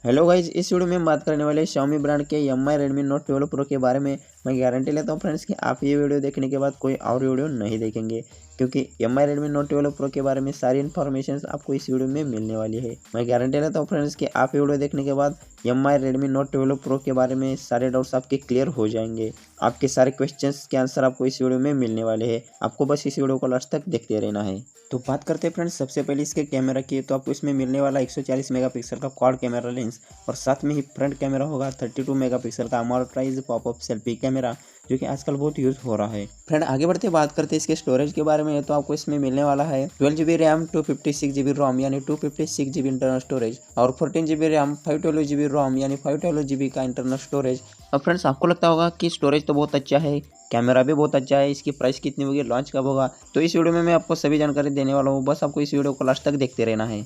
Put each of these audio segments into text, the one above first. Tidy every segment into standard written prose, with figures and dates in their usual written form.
Hello guys, इस video में हम बात करने वाले Xiaomi ब्रांड के Mi Redmi Note 12 Pro के बारे में। मैं गारंटी लेता हूँ फ्रेंड्स कि आप ये वीडियो देखने के बाद कोई और वीडियो नहीं देखेंगे, क्योंकि Mi Redmi Note 12 Pro के बारे में सारी इन्फॉर्मेशन आपको इस वीडियो में मिलने वाली है। मैं गारंटी लेता हूँ फ्रेंड्स कि आप ये वीडियो देखने के बाद Mi Redmi Note 12 Pro के बारे में सारे डाउट्स आपके क्लियर हो जाएंगे। आपके सारे क्वेश्चंस के आंसर आपको इस वीडियो में मिलने वाले हैं। आपको बस इस वीडियो को लास्ट तक देखते रहना है। तो बात करते हैं फ्रेंड्स सबसे पहले इसके कैमरा की। तो आपको इसमें मिलने वाला 140 मेगापिक्सल का क्वाड कैमरा लेंस और साथ में ही फ्रंट कैमरा होगा 32 मेगापिक्सल का अमोर्टाइज पॉपअप सेल्फी कैमरा, जो कि आजकल बहुत यूज हो रहा है। फ्रेंड आगे बढ़ते बात करते हैं इसके स्टोरेज के बारे में। तो आपको इसमें मिलने वाला है 12GB रैम 256GB रोम यानी 256GB इंटरनल स्टोरेज और 14GB रैम 512GB रोम यानी 512GB का इंटरनल स्टोरेज। अब फ्रेंड्स आपको लगता होगा कि स्टोरेज तो बहुत अच्छा है, कैमरा भी बहुत अच्छा है, इसकी प्राइस कितनी होगी, लॉन्च कब होगा। तो इस वीडियो में मैं आपको सभी जानकारी देने वाला हूँ, बस आपको इस वीडियो को लास्ट तक देखते रहना है।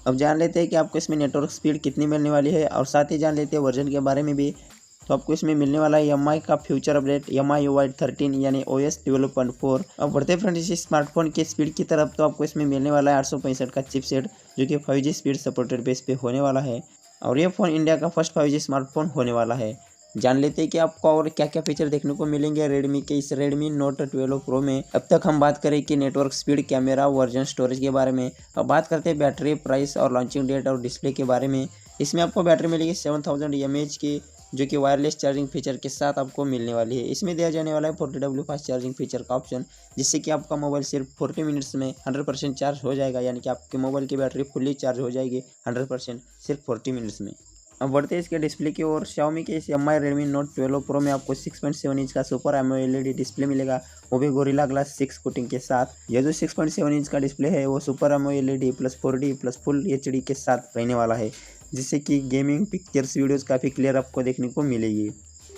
अब जान लेते हैं कि आपको इसमें नेटवर्क स्पीड कितनी मिलने वाली है और साथ ही जान लेते हैं वर्जन के बारे में भी। तो आपको इसमें मिलने वाला है Mi का फ्यूचर अपडेट MIUI 13 यानी OS 12.4। अब बढ़ते फ्रेंड्स इस स्मार्टफोन की स्पीड की तरफ। तो आपको इसमें मिलने वाला है 865 का चिपसेट, जो कि 5G स्पीड सपोर्टेड बेस पे होने वाला है और ये फ़ोन इंडिया का फर्स्ट 5G स्मार्टफोन होने वाला है। जान लेते हैं कि आपको और क्या क्या फीचर देखने को मिलेंगे रेडमी के इस Redmi Note 12 Pro में। अब तक हम बात करें कि network speed, camera, version, storage के बारे में। अब बात करते हैं बैटरी, प्राइस और लॉन्चिंग डेट और डिस्प्ले के बारे में। इसमें आपको बैटरी मिलेगी 7000 mAh की, जो कि वायरलेस चार्जिंग फीचर के साथ आपको मिलने वाली है। इसमें दिया जाने वाला है 40W फास्ट चार्जिंग फीचर का ऑप्शन, जिससे कि आपका मोबाइल सिर्फ 40 मिनट्स में 100% चार्ज हो जाएगा, यानी कि आपके मोबाइल की बैटरी फुल्ली चार्ज हो जाएगी 100% सिर्फ 40 मिनट्स में। अब बढ़ते हैं इसके डिस्प्ले की ओर। Xiaomi के इस Mi Redmi Note 12 Pro में आपको 6.7 इंच का सुपर AMOLED डिस्प्ले मिलेगा, वो भी गोरिल्ला ग्लास 6 कोटिंग के साथ। यह जो 6.7 इंच का डिस्प्ले है वो super AMOLED plus 4D plus full HD के साथ रहने वाला है, जिससे कि गेमिंग, पिक्चर्स, वीडियोस काफ़ी क्लियर आपको देखने को मिलेगी।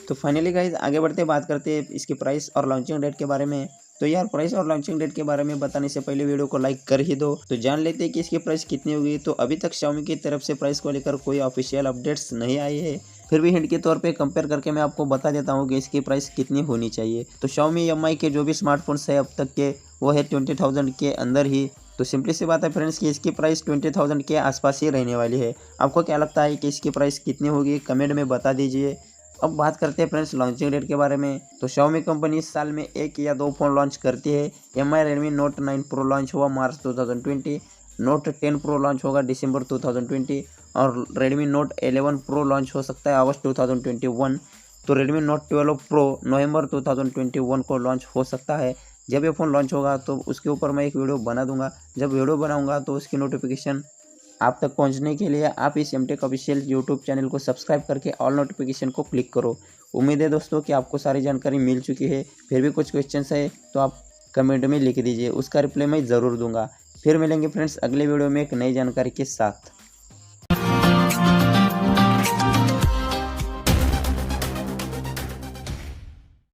तो फाइनली गाइज आगे बढ़ते बात करते हैं इसकी प्राइस और लॉन्चिंग डेट के बारे में। तो यार प्राइस और लॉन्चिंग डेट के बारे में बताने से पहले वीडियो को लाइक कर ही दो। तो जान लेते हैं कि इसकी प्राइस कितनी होगी। तो अभी तक Xiaomi की तरफ से प्राइस को लेकर कोई ऑफिशियल अपडेट्स नहीं आई है, फिर भी हिंट के तौर पे कंपेयर करके मैं आपको बता देता हूँ कि इसकी प्राइस कितनी होनी चाहिए। तो Xiaomi Mi के जो भी स्मार्टफोन्स है अब तक के, वो है 20,000 के अंदर ही। तो सिंपली सी बात है फ्रेंड्स कि इसकी प्राइस 20,000 के आसपास ही रहने वाली है। आपको क्या लगता है कि इसकी प्राइस कितनी होगी, कमेंट में बता दीजिए। अब बात करते हैं फ्रेंड्स लॉन्चिंग डेट के बारे में। तो Xiaomi कंपनी इस साल में 1 या 2 फ़ोन लॉन्च करती है। Mi Redmi Note 9 Pro launch हुआ मार्च 2020, Note 10 Pro लॉन्च होगा दिसंबर 2020 और Redmi Note 11 Pro लॉन्च हो सकता है अगस्त 2021। तो Redmi Note 12 Pro नवंबर 2021 को लॉन्च हो सकता है। जब ये फ़ोन लॉन्च होगा तो उसके ऊपर मैं एक वीडियो बना दूंगा। जब वीडियो बनाऊंगा तो उसकी नोटिफिकेशन आप तक पहुंचने के लिए आप इस एमटेक ऑफिशियल यूट्यूब चैनल को सब्सक्राइब करके ऑल नोटिफिकेशन को क्लिक करो। उम्मीद है दोस्तों कि आपको सारी जानकारी मिल चुकी है। फिर भी कुछ क्वेश्चंस है तो आप कमेंट में लिख दीजिए, उसका रिप्लाई मैं ज़रूर दूंगा। फिर मिलेंगे फ्रेंड्स अगले वीडियो में एक नई जानकारी के साथ।